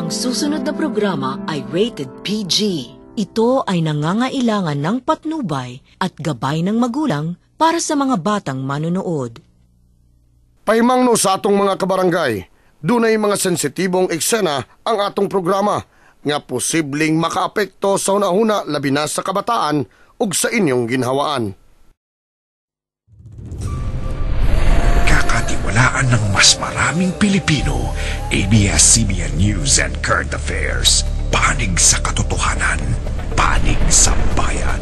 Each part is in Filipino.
Ang susunod na programa ay rated PG. Ito ay nangangailangan ng patnubay at gabay ng magulang para sa mga batang manonood. Pahimangno sa atong mga kabarangay, dunay mga sensitibong eksena ang atong programa nga posibleng makaapekto sa una-una labi na sa kabataan ug sa inyong ginhawaan. Kakatiwalaan ng mas maraming Pilipino, ABS-CBN News and Current Affairs. Panig sa katotohanan, panig sa bayan.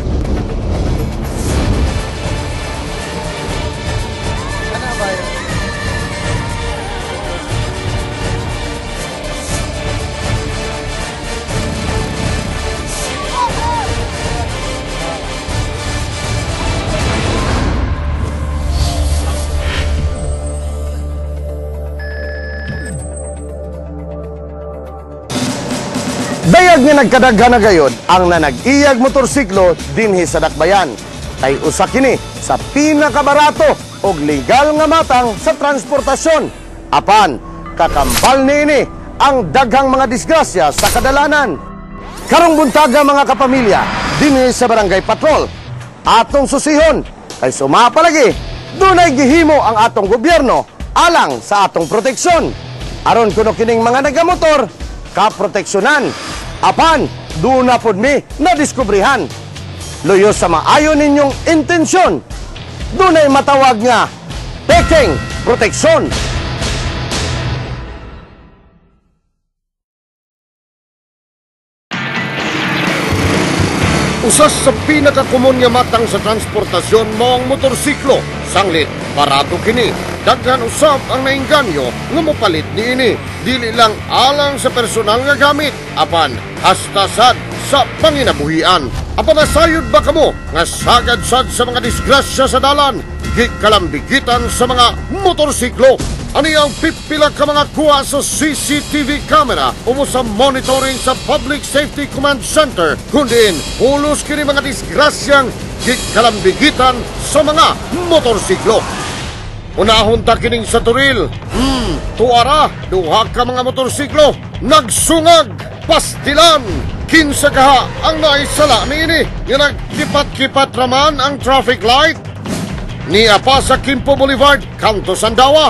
Dayag nga nagkadaghan na gayod ang nanag-iyag motorsiklo dinhi sa Dakbayan. Kay usa kini sa pinakabarato og legal nga matang sa transportasyon. Apan, kakambal niini ang daghang mga disgrasya sa kadalanan. Karong buntaga mga kapamilya, dinhi sa Barangay Patrol, atong susihon kay sumapalagi dunay gihimo ang atong gobyerno alang sa atong proteksyon. Aron kuno kining mga nagamotor kaproteksyonan. Apan, doon na po mi nadiskubrihan. Luyo sa maayo ninyong intensyon, doon ay matawag nga peking proteksyon. Usas sa pinakakumon nga matang sa transportasyon mo ang motorsiklo. Sanglit, barato kini. Daghan usab ang nainganyo nga mopalit niini. Dili lang alang sa personal nga gamit, apan hasta sad sa panginabuhian. Apan nasayod ba kamo nga sagad-sad sa mga disgrasya sa dalan? Gikalambigitan sa mga motorsiklo. Ani ang pipila ka mga kuha sa CCTV camera umo sa monitoring sa Public Safety Command Center, kundin hulos kini mga disgrasyang gikalambigitan sa mga motorsiklo. Unahon ta kining sa turil. Tuara, duha ka mga motorsiklo nagsungag, pastilan. 15 kaha ang naisala niini nga nagkipat-kipat raman ang traffic light. Niya pa sa Quimpo Boulevard, Kanto Sandawa.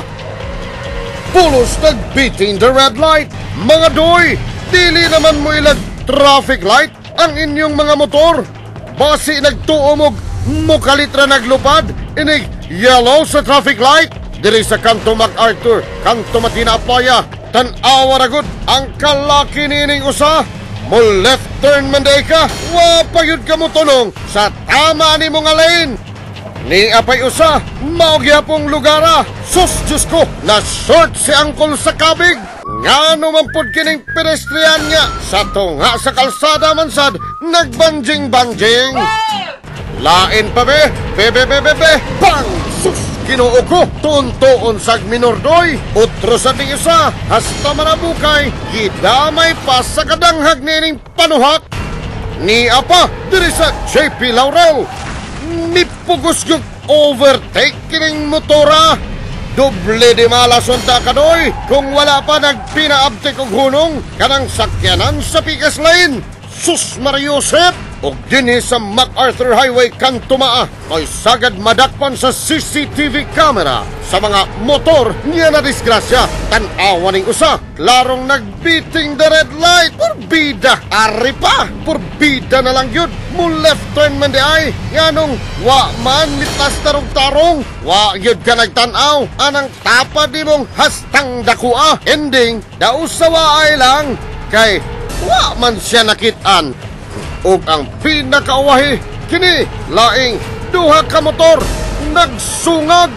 Pulos nagbeating the red light. Mga doy, dili naman mo ilag traffic light ang inyong mga motor. Basi nagtuomog mukalitra naglupad inig yellow sa traffic light. Diri sa Kanto MacArthur, Kanto Matina Playa, tan-awa ragod ang kalaki nining usa. Mo left turn man day ka, wa payud ka mo tulong sa tama ni mong lane. Ni apay usa, maugyapong lugara. Sus, Diyos ko, na-short si angkol sa kabig. Nga naman pod kining pedestrian niya. Sa tunga sa kalsada man sad, nagbanjing-banjing. Lain pa be, bang! Sus, kinuo ko, tuntoon sag minordoy. Utro sa ting isa, hasta marabukay, gidamay pa sa kadanghag nining panuhak. Ni apa, diri sa JP Laurel. Nipugos yung overtake kining motora. Doble di malason ta kadoy kung wala pa nagpinaabtik og hunong kanang sakyanan sa Pikas Lane. Sus Mariusep! O dinhi sa MacArthur Highway Kantumaa ay sagad madakpan sa CCTV camera sa mga motor niya na disgrasya. Tan-awa ning usa, klarong nagbeating the red light. Purbida, ari pa, purbida na lang yun. Mo left turn man di ay, nganong wa man mitlas tarong-tarong. Wa yun ka nagtanaw, anang tapa di mong hastang dakua. Ending, dausawa ay lang, kay wa man siya nakitaan. Og ang pinakauwahi, kini laing duha ka motor nagsungag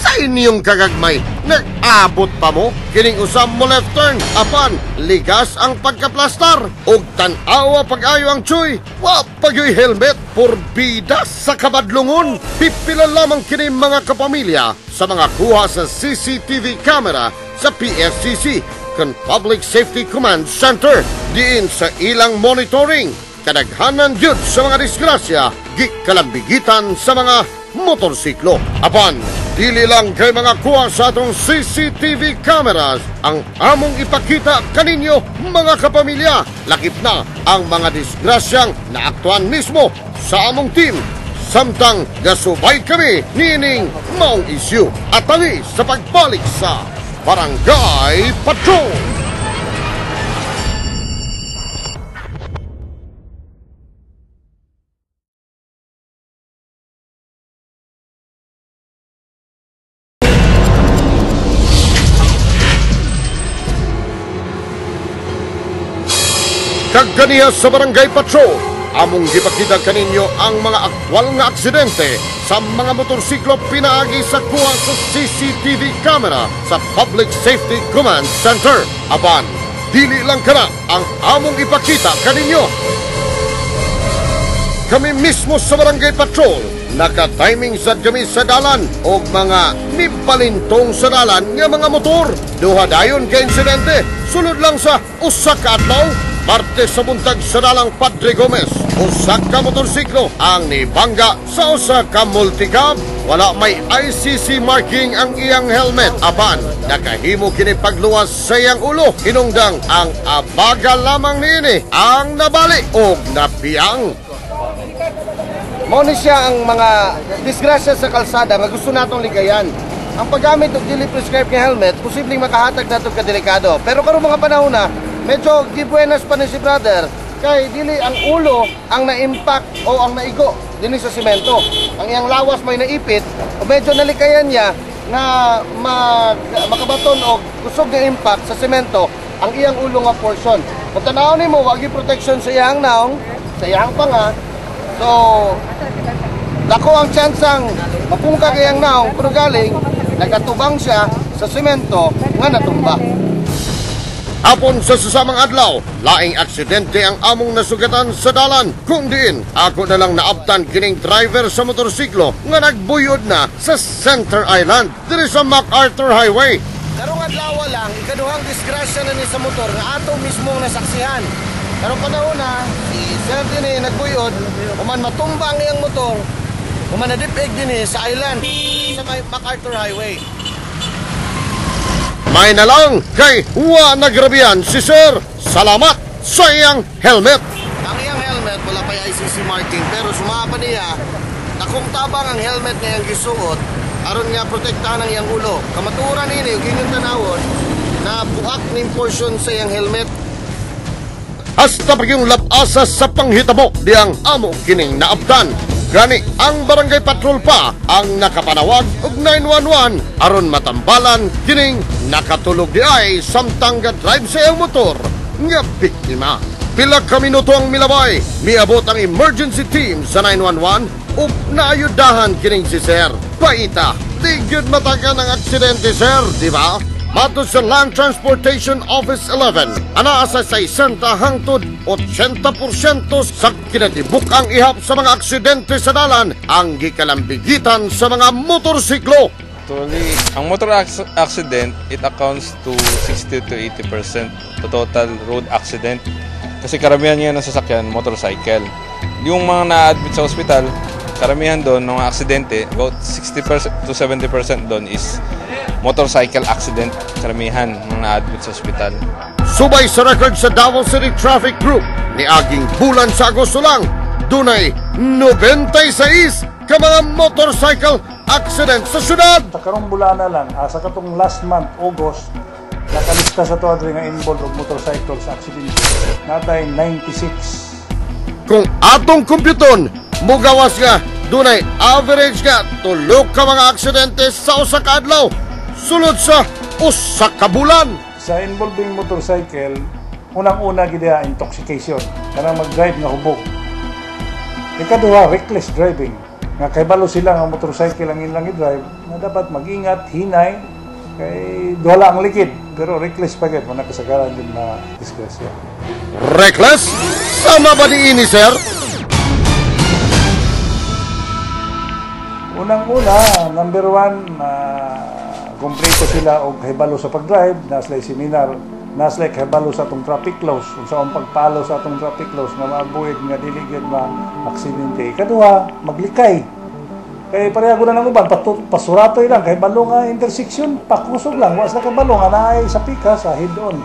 sa inyong kagagmay. Nag-abot pa mo kining usam mo left turn, apan ligas ang pagkaplastar og tan-awa pag-ayo ang tsuy. Wa pagyoy helmet, purbida sa kabadlungon. Pipila lamang kini mga kapamilya sa mga kuha sa CCTV camera sa PSCC kan Public Safety Command Center. Diin sa ilang monitoring, kadaghanan jud sa mga disgrasya gikalambigitan sa mga motorsiklo. Apan, dili lang kay mga kuha sa atong CCTV cameras ang among ipakita kaninyo mga kapamilya. Lakip na ang mga disgrasyang naaktuan mismo sa among team. Samtang gasubay kami niining maong issue at tangi sa pagbalik sa Barangay Patrol. Kagganiya sa Barangay Patrol, among gipakita kaninyo ang mga aktwal nga aksidente sa mga motorsiklo pinaagi sa kuha sa CCTV camera sa Public Safety Command Center. Aban, dili lang kana ang among ipakita kaninyo. Kami mismo sa Barangay Patrol, naka-timing sad kami sa dalan o mga nipalintong sa dalan nga mga motor. Duha dayon ka insidente, sulod lang sa usa ka adlaw. Martes sa buntag sa dalang Padre Gomez, usa ka motorsiklo ang nibangga sa usa ka multicab. Wala may ICC marking ang iyang helmet. Apan, nakahimo kini pagluwas sa iyang ulo. Hinungdang ang abaga lamang niini ang nabali o napiyang. Mao ni siya ang mga disgrasya sa kalsada nga gusto natong ligayan. Ang paggamit og dili prescribed nga helmet posibleng makahatag nato ka delikado. Pero karong mga panahon na medyo gibuenas pa ni si brother kay dili ang ulo ang na-impact o ang naigo dinhi sa simento. Ang iyang lawas may naipit o medyo nalikayan niya na makabaton og kusog nga impact sa simento ang iyang ulo nga portion. Kung tanaw nimo wagi protection sa iyang naong, sa iyang panga. So dako ang tsansang mapungka kayang naong pero galing nagatubang siya sa simento nga natumba. Apon sa susamang adlaw, laing aksidente ang among nasugatan sa dalan. Kung diin, ako na lang naabtan kining driver sa motorsiklo nga nagbuyod na sa Center Island diri sa MacArthur Highway. Karong adlaw lang, ikaduhang disgrasya na ni sa motor nga ato mismo nasaksihan. Karong panahon na, si Sir din nagbuyod, kuman matumba ang iyang motor, kuman nadipig din sa island sa MacArthur Highway. May na lang kay wa nagrabihan si Sir. Salamat sa iyang helmet. Ang iyang helmet wala pa ICC marking pero sumapa niya nakong tabang ang helmet niya ang gisuot aron nga protektahan ang iyang ulo. Kamaturan ini ug inyong tanawon na buak ning portion sa iyang helmet. Hasta pagyong labasa sa panghitabo diyang amo kining naabtan. Gani ang Barangay Patrol pa ang nakapanawag og 911 aron matambalan kining nakatulog di ay samtang drive sa iyang motor nga biktima. Pila ka minuto ang milabay, miabot ang emergency team sa 911 ug naayudahan kining si Sir. Paita, di gyud matagan ang aksidente Sir, di ba? Matud sa Land Transportation Office 11, anaa sa 60 hangtod 80% sa kinatibuk ang ihap sa mga aksidente sa dalan ang gikalambigitan sa mga motorsiklo. Actually, ang motor accident, it accounts to 60 to 80% to total road accident. Kasi karamihan niya ng sasakyan, motorcycle. Yung mga na-admit sa ospital, karamihan doon ng mga aksidente, about 60% to 70% doon is motorcycle accident, karamihan ng na-admit sa ospital. Subay sa record sa Davao City Traffic Group, ni aging bulan sa Agosto lang, dunay 96 ka mga motorcycle accident sa syudad. Sa karong bulana lang, sa katong last month, August, nakalista sa tuwa nga involved og motorcycle sa accident. Natay 96. Kung atong kumputon, mugawas nga, dunay average nga, tulog ka mga aksidente sa usa ka adlaw. Sulod sa usa ka bulan. Sa involving motorcycle, unang-una gidya intoxication, kanang mag-drive nga hubog. Ikaduha, reckless driving. Nga kay balo sila nga motorcycle ang ilang i-drive, na dapat mag-ingat, hinay, kay duhala ang likid. Pero reckless pa gid, manakasagaran din na disgrasya. Reckless? Sama ba ni ini, Sir? Unang-una, number one, kumpleto sila og kahibalo sa pag-drive, naslay seminar, naslay kahibalo sa atong traffic laws, kung saan pagpalo sa atong traffic laws na mabuhid nga dili gyud ma aksidente. Ikaduha, maglikay. Kay pareha na ng uban, pasuratoy lang, kay balo nga intersection, pakusog lang, was na kay balo nga naay sa pika, sa head-on.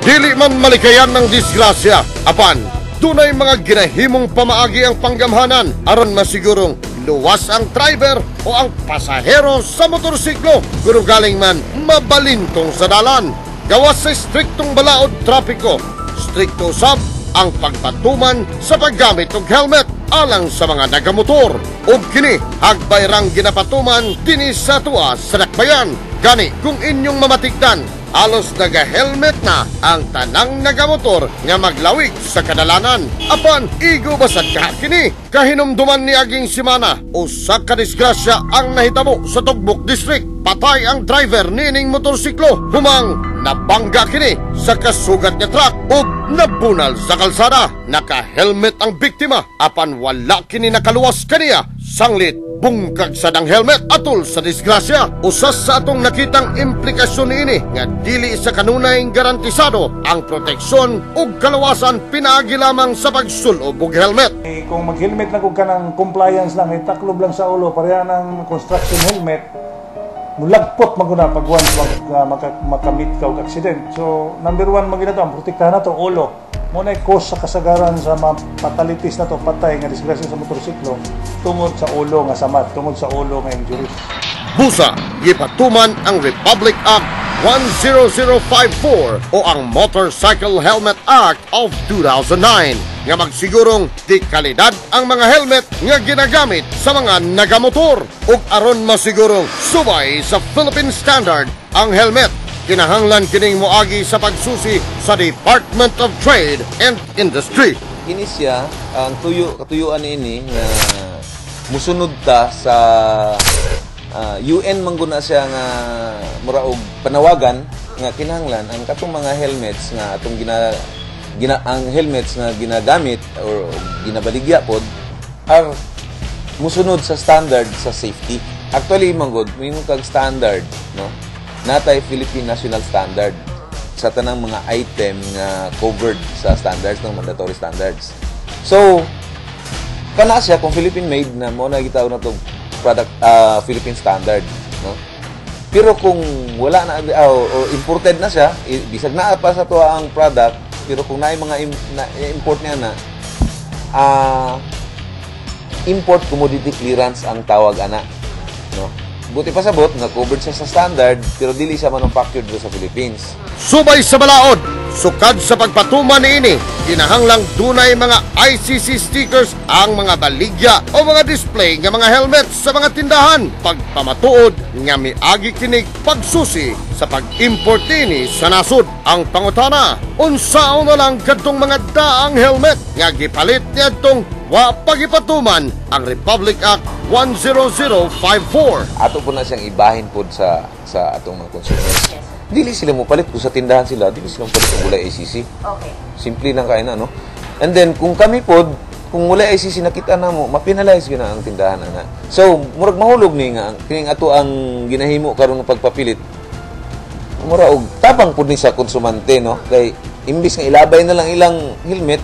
Dili man malikayan ng disgrasya, apan dunay mga ginahimong pamaagi ang panggamhanan aron masigurong luwas ang driver o ang pasahero sa motorsiklo kung galing man mabalintong sa dalan. Gawas sa striktong balaod trapiko, strikto usab ang pagpatuman sa paggamit og helmet alang sa mga nagamotor. Og kini hagbayrang ginapatuman dinhi sa tuwa sa dakbayan. Gani kung inyong mamatigdan, alos naga-helmet na ang tanang nagamotor nga maglawig sa kadalanan. Apan, igo basad ka kini. Kahinumduman ni aging simana, usa ka disgrasya ang nahitabo sa Tugbok District. Patay ang driver nining motorsiklo. Humang nabangga kini sa kasugat nga truck ug nabunal sa kalsada. Naka-helmet ang biktima, apan wala kini nakaluwas kaniya. Sanglit bungkag sa dang helmet atol sa disgrasya. Usas sa atong nakitang implikasyon niini nga dili sa kanunay garantisado ang proteksyon ug kalawasan pinaagi lamang sa pagsulob og helmet. Kung mag-helmet na kung ka ng compliance lang, itaklob lang sa ulo, pareha ng construction helmet, mulagpot maguna pag once makamit ka og accident. So, number one, magina to, ang protektahan na to, ulo. Muna cause sa kasagaran sa mga fatalities na to, patay nga disgrasya sa motorsiklo, tungod sa ulo nga samat, tungod sa ulo nga injuries. Busa, gipatuman ang Republic Act 10054 o ang Motorcycle Helmet Act of 2009 nga magsigurong di kalidad ang mga helmet nga ginagamit sa mga nagamotor ug aron masigurong subay sa Philippine Standard ang helmet. Kinahanglan kining moagi sa pagsusi sa Department of Trade and Industry. Kini siya ang katuyuan ini nga musunod ta sa UN mangguna siya nga muraog panawagan nga kinahanglan ang katong mga helmets nga atong ang helmets nga ginagamit or ginabaligya pod are musunod sa standard sa safety. Actually manggod may kag standard, no? Natay Philippine National Standard sa tanang mga item nga covered sa standards ng mandatory standards. So, kana siya kung Philippine made na mo na gitaw na tong product Philippine standard, no? Pero kung wala na o imported na siya, bisag na pa sa to ang product, pero kung naay mga import niya na import commodity clearance ang tawag ana, no? Buti pa sabot nga covered siya sa standard pero dili siya manufactured sa Philippines. Subay sa balaod, sukad sa pagpatuman niini, kinahanglang dunay mga ICC stickers ang mga baligya o mga display nga mga helmet sa mga tindahan. Pagpamatuod nga miagi kinig pagsusi sa pag-import nini sa nasod. Ang pangutana, unsaon na lang kadtong mga daang helmet nga gipalit niadtong wa pagipatuman ang Republic Act 10054. Ato po na siyang ibahin po sa atong mga consumers. Dili sila mo palit kung sa tindahan sila, dili sila mo palit kung walay ICC. Okay. Simple lang kayo na, no? And then, kung kami po, kung walay ICC nakita na mo, mapinalize gina ang tindahan na. So, murag mahulog ni nga, kining ato ang ginahimo karon ng pagpapilit. Murag tabang po ni sa konsumante, no? Kay imbis nga ilabay na lang ilang helmet,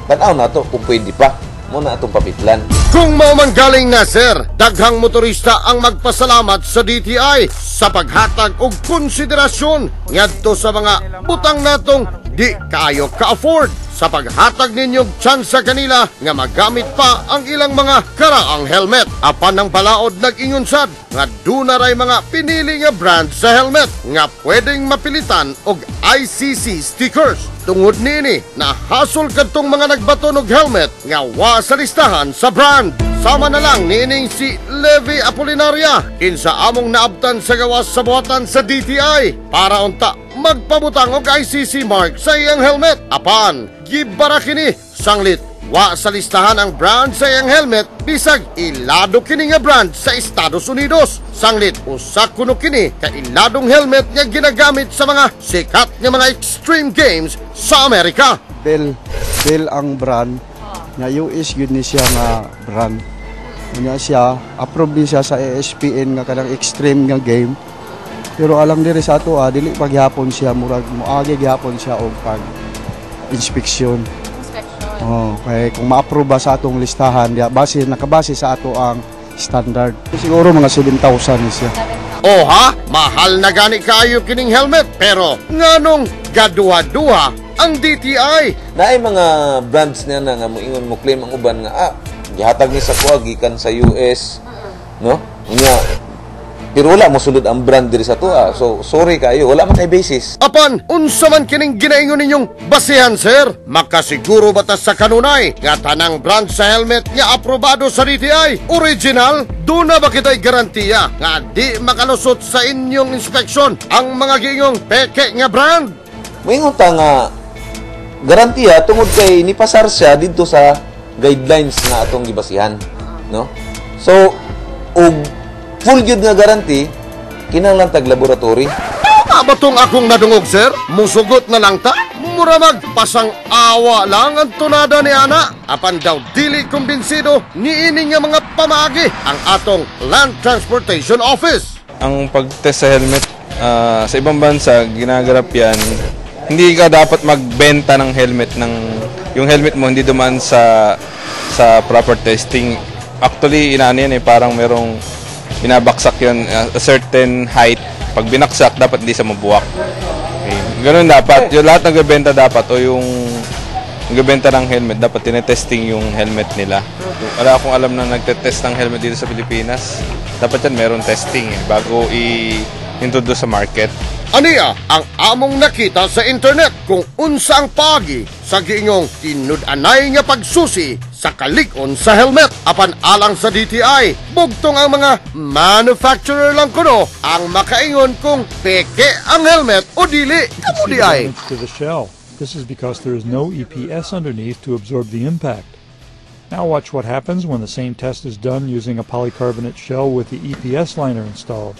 tanaw na to kung pwede pa. Muna atong papitlan. Kung mamanggaling na sir, daghang motorista ang magpasalamat sa DTI sa paghatag og konsiderasyon ngadto sa mga butang natong di kaayo ka-afford. Sa paghatag ninyong tsansa kanila nga magamit pa ang ilang mga karaang helmet. Apan ng balaod nag-ingon sad nga dunaray mga pinili nga brand sa helmet nga pwedeng mapilitan og ICC stickers. Tungod nini, nahasol kadtong mga nagbaton og helmet nga wa sa listahan sa brand. Sama na lang niining si Levi Apolinaria, kinsa among naabtan sa gawas sa buhatan sa DTI para unta magpabutang og ICC mark sa iyang helmet. Apan, gibara kini sanglit wa sa listahan ang brand sa iyang helmet bisag ilado kini nga brand sa Estados Unidos. Sanglit usa kuno kini ka iladong helmet nga ginagamit sa mga sikat nga mga extreme games sa Amerika. Bell ang brand nga US yun ni siya nga brand. Nya siya approve siya sa ESPN nga kanang extreme nga game. Pero alang diri sa ato dili paghapon siya murag moagi gyapon siya og pag inspeksyon. Oh, kay kung ma-approve sa atong listahan dia nakabase sa ato ang standard. Siguro mga 7,000 ni siya. O ha, mahal na gani kayo kining helmet pero nganong gaduha-duha ang DTI. Naay mga brands niya na nga moingon mo claim ang uban nga gihatag ni sa kuha gikan sa US, no? Unya pero wala mo sulod ang brand diri sa tuwa. So sorry kayo, wala man kay basis. Apan unsa man kining ginaingon ninyong basehan, sir? Makasiguro ba ta sa kanunay nga tanang brand sa helmet nga aprobado sa DTI original? Duna ba kitay garantiya nga di makalusot sa inyong inspeksyon ang mga giingong peke nga brand? Moingon ta nga garantiya tungod kay nipasar siya didto sa guidelines nga atong gibasihan, no? So og full gyud nga guarantee kinahanglan tag laboratory. Tama ba tong akong nadungog, sir? Musugot na lang ta? Mura magpasang awa lang ang tunada ni ana. Apan daw dili kumbinsido niini nga mga pamagi ang atong Land Transportation Office. Ang pagtest sa helmet sa ibang bansa ginagarap yan. Hindi ka dapat magbenta ng helmet yung helmet mo hindi dumaan sa proper testing. Actually inaano yan parang merong binabaksak yun a certain height. Pag binaksak dapat hindi sa mabuwak. Okay. Ganun dapat. Yung lahat ng nagbebenta dapat o yung nagbebenta ng helmet dapat tinetesting yung helmet nila. Wala akong alam na nagtetest ng helmet dito sa Pilipinas. Dapat yan meron testing bago i-introduce sa market. Aniya ang among nakita sa internet kung unsa ang pagi sa giingong tinud-anay nga pagsusi sa kalig-on sa helmet. Apan alang sa DTI, bugtong ang mga manufacturer lang kuno ang makaingon kung peke ang helmet o dili. Kamo di ay. To the shell. This is because there is no EPS underneath to absorb the impact. Now watch what happens when the same test is done using a polycarbonate shell with the EPS liner installed.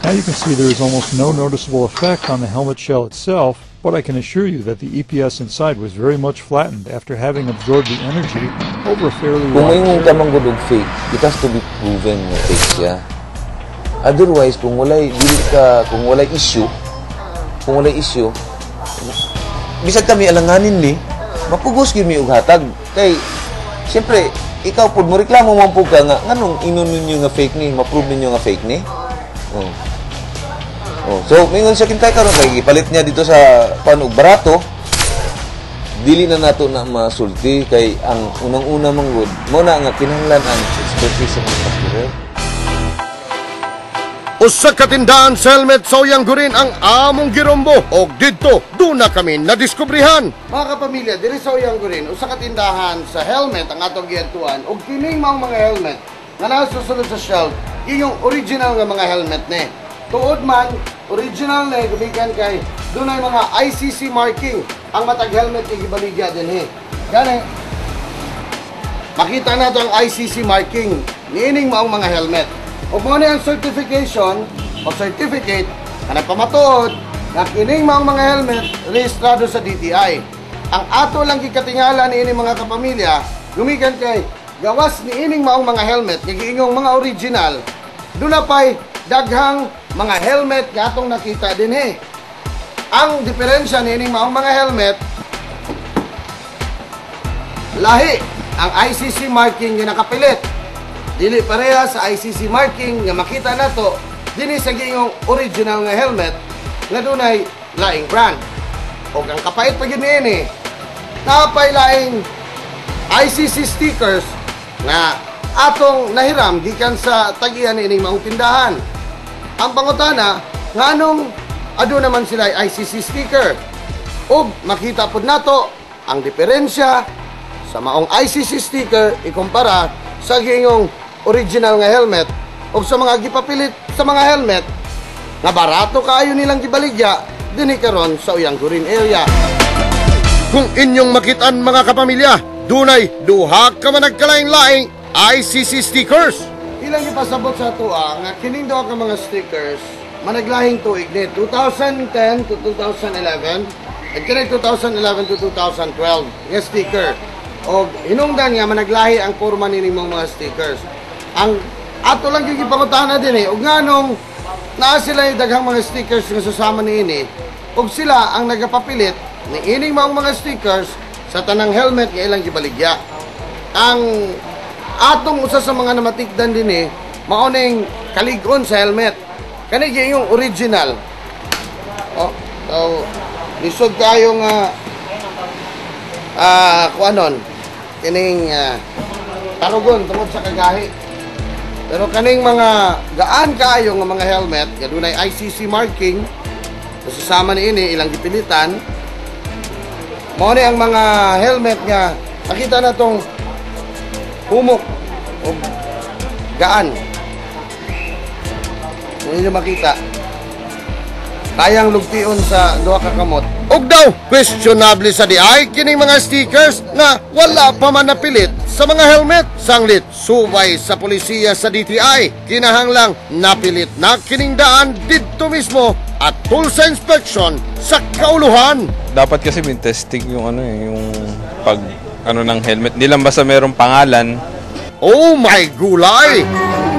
Now you can see there is almost no noticeable effect on the helmet shell itself, but I can assure you that the EPS inside was very much flattened after having absorbed the energy over a fairly Kung wide may area. ka manggudog fake, it has to be proven nga fake siya. Otherwise, kung walay issue, bisag kami alanganin ni, mapugos gyud mi og hatag. Kay siyempre, ikaw pud mo reklamo man pud ka nga nganong inon ninyo nga fake ni, ma-prove ninyo nga fake ni. So, mingon siya kintay karon kay gipalit niya dito sa panog barato. Dili na nato na masulti kay ang unang-una manggod mo na nga kinahanglan ang expertise sa manufacturer. Usa ka tindahan sa helmet sa Uyanggurin ang among girombo og didto duna kami nadiskubrihan. Mga kapamilya, diri sa Uyanggurin, usa ka tindahan sa helmet ang atong giadtuan og kining mga helmet nga nasusunod sa shelf, yung original nga mga helmet ni. Tuod man, original na gumikan kay dunay mga ICC marking ang matag helmet ni gibaligya dinhi. Gani makita nato ang ICC marking niining maong mga helmet. Ug mo ni ang certification o certificate na nagpamatuod na kining maong mga helmet rehistrado sa DTI. Ang ato lang gikatingala niining mga kapamilya gumikan kay gawas niining maong mga helmet nga giingong mga original. Duna pay daghang mga helmet nga atong nakita dinhi. Ang diferensya niining maong mga helmet lahi ang ICC marking nga nakapilit. Dili pareha sa ICC marking nga makita nato dinhi sa giingong original nga helmet nga dunay laing brand. Og ang kapait pa gyud niini napay laing ICC stickers nga atong nahiram gikan sa tagihan niining maong tindahan. Ang pangutana, nganong ado naman sila ICC sticker? Ug makita pud nato ang diferensya sa maong ICC sticker ikumpara sa giingong original nga helmet ug sa mga gipapilit sa mga helmet nga barato kaayo nilang gibaligya dinhi karon sa Uyang Gurin area. Kung inyong makitaan mga kapamilya, dunay duha ka man nagkalaing-laing ICC stickers. Ilang ipasabot sa tuwa nga kining duha ka mga stickers managlahing tuig ni 2010 to 2011 at kini 2011 to 2012 nga sticker. O hinungdan nga managlahi ang porma nining mga stickers. Ang ato lang yung ipangutahan din ug nganong naa sila yung daghang mga stickers nga susama niini ug sila ang nagapapilit ni ining mga stickers sa tanang helmet nga ilang gibaligya. Ang atong usa sa mga namatikdan din mao ning kalig-on sa helmet. Kani yung original. Oh, so lisod kayo nga kuanon kining tarugon tungod sa kagahi. Pero kaning mga gaan kayo nga mga helmet nga dunay ICC marking susama niini ilang gipilitan. Mao ni ang mga helmet nga nakita na tong humok o gaan. Kung inyo makita, kayang lugtion sa duha ka kamot. Ug daw, questionable sa DI kining mga stickers nga wala pa man napilit sa mga helmet. Sanglit, subay sa polisiya sa DTI, kinahanglang napilit na kining daan didto mismo at tool sa inspection sa kauluhan. Dapat kasi may testing yung yung pag ng helmet. Hindi lang basta merong pangalan. Oh my gulay!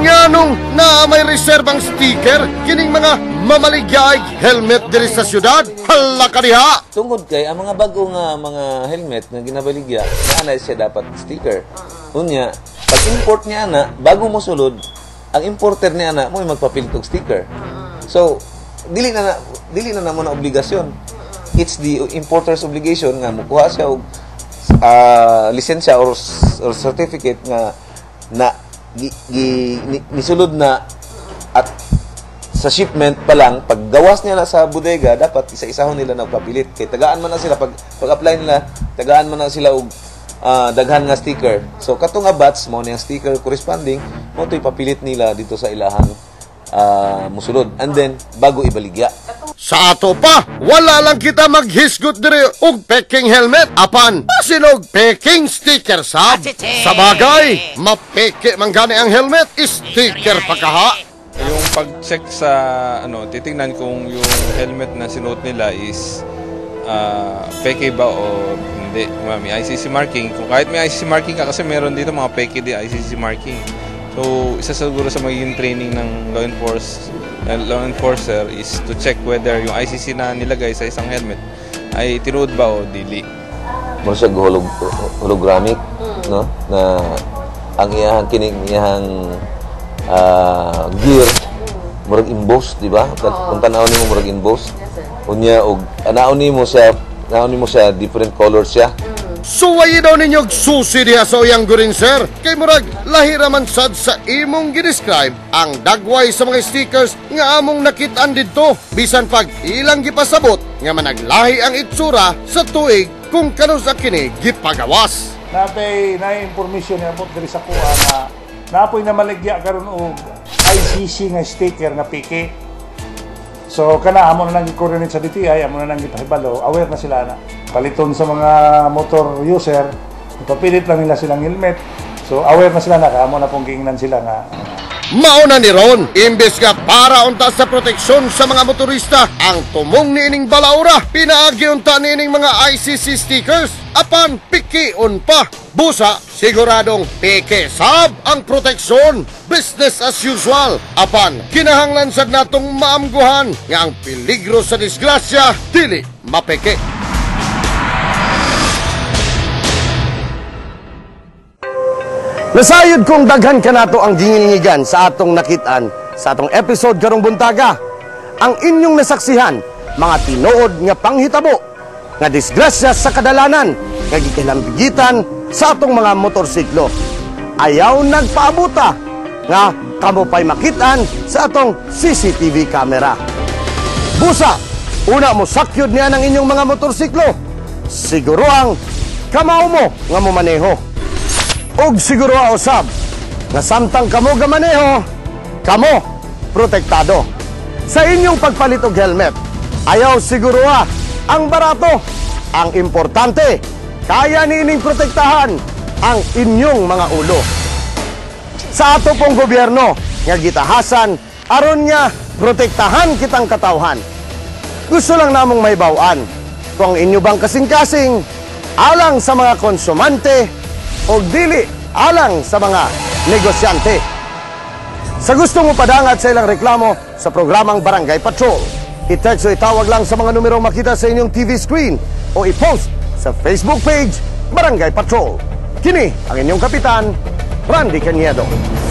Nganong na may reserbang sticker kining mga mamaligay helmet diri sa syudad? Hala ka diha! Tungod kay ang mga bago nga mga helmet nga ginabaligya, na siya dapat sticker. Unya, pag import niya ana, bago mo sulod, ang importer niya ana mo magpapilit og sticker. So, dili na mo na obligasyon. It's the importer's obligation nga mukuha siya og lisensya or certificate nga na nisulod na at sa shipment pa lang, pag gawas niya na sa bodega, dapat isa-isahon nila na papilit. Kaya tagaan man na sila, pag-apply nila, tagaan man na sila og daghan nga sticker. So, katong nga batch, mo niyang sticker corresponding, mo ito'y papilit nila dito sa ilahang musulod. And then, bago ibaligya. Sa ato pa, wala lang kita maghisgot diri og peking helmet. Apan, sinog peking sticker sab. Sa bagay, mapeke man gani ang helmet, sticker pa kaha. Yung pag-check sa titingnan kung yung helmet na sinuot nila is peke ba o hindi. May ICC marking. Kung kahit may ICC marking ka, kasi meron dito mga peke di ICC marking. So, isa siguro sa magiging training ng law enforcer is to check whether yung ICC na nilagay sa isang helmet ay tinuod ba o dili. Mura siya hologramic, no? Na ang iyahang gear murag embossed, di ba? Kung tanawon nimo murag embossed. Unya og naon mo siya different colors siya. Suway daw ninyog susi diha sa Uyang Gurin, sir. Kay murag lahira man sad sa imong gidescribe ang dagway sa mga stickers nga among nakitaan didto. Bisan pag ilang gipasabot nga managlahi ang itsura sa tuig kung kano sa kini gipagawas. Napay na information niya po diri sa kuha na napoy na maligya karon og ICC nga sticker nga piki. So kana amo na nang i-coordinate sa DTI, amo na nang ipahibalo, aware na sila na. Paliton sa mga motor user, ipapilit lang nila silang helmet. So aware na sila na, amo na pong giingnan sila nga. Mauna ni Ron, imbes nga para unta sa proteksyon sa mga motorista, ang tumong niining balaura, pinaagi unta niining mga ICC stickers, apan pikion pa. Busa, siguradong peke sab ang proteksyon. Business as usual. Apan, kinahanglan sad natong maamguhan nga ang peligro sa disgrasya dili mapeke. Nasayod kong daghan ka nato ang ginginingigan sa atong nakitaan sa atong episode karong buntaga. Ang inyong nasaksihan, mga tinuod nga panghitabo, nga disgrasya sa kadalanan, nga gikilambigitan sa atong mga motorsiklo. Ayaw nagpaabuta nga kamo pa'y makitaan sa atong CCTV camera. Busa, una mo sakyod niya ng inyong mga motorsiklo. Siguro ang kamao mo nga mo maneho. Og siguro usab nga samtang kamo gamaneho, kamo protektado. Sa inyong pagpalit og helmet, Ayaw siguro ang barato. Ang importante, kaya niining protektahan ang inyong mga ulo. Sa ato pong gobyerno, nga gitahasan, aron niya protektahan kitang katawhan. Gusto lang namong may bawaan. Kung inyo bang kasing-kasing, alang sa mga konsumante o dili alang sa mga negosyante. Sa gusto mo padangat sa ilang reklamo sa programang Barangay Patrol, i-text o itawag lang sa mga numerong makita sa inyong TV screen o i-post sa Facebook page Barangay Patrol. Kini ang inyong kapitan, Randy Cañedo.